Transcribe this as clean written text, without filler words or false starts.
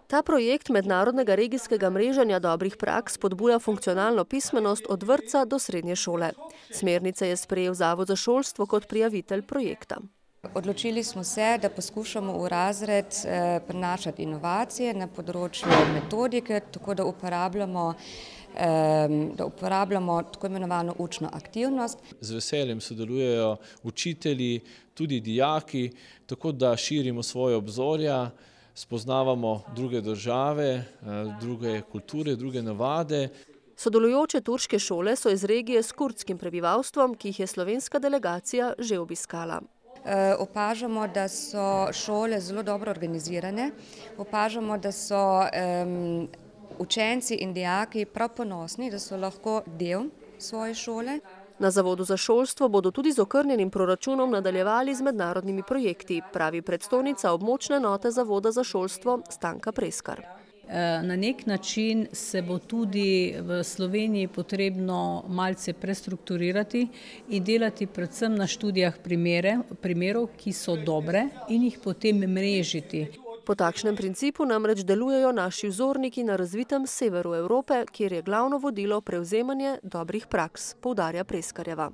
Ta projekt mednarodnega regijskega mreženja dobrih praks spodbuja funkcionalno pismenost od vrtca do srednje šole. Smernice je sprejel Zavod za šolstvo kot prijavitelj projekta. Odločili smo se, da poskušamo v razred prenašati inovacije na področju metodike, tako da uporabljamo tako imenovano učno aktivnost. Z veseljem sodelujejo učitelji, tudi dijaki, tako da širimo svoje obzorja, spoznavamo druge države, druge kulture, druge navade. Sodelujoče turške šole so iz regije s kurdskim prebivalstvom, ki jih je slovenska delegacija že obiskala. Opažamo, da so šole zelo dobro organizirane, opažamo, da so učenci in dijaki prav ponosni, da so lahko del svoje šole. Na Zavodu za šolstvo bodo tudi z okrnjenim proračunom nadaljevali z mednarodnimi projekti, pravi predstojnica območne enote Zavoda za šolstvo Stanka Preskar. Na nek način se bo tudi v Sloveniji potrebno malce prestrukturirati in delati predvsem na študijah primerov, ki so dobre, in jih potem mrežiti. Po takšnem principu namreč delujejo naši vzorniki na razvitem severu Evrope, kjer je glavno vodilo prevzemanje dobrih praks, poudarja Preskarjeva.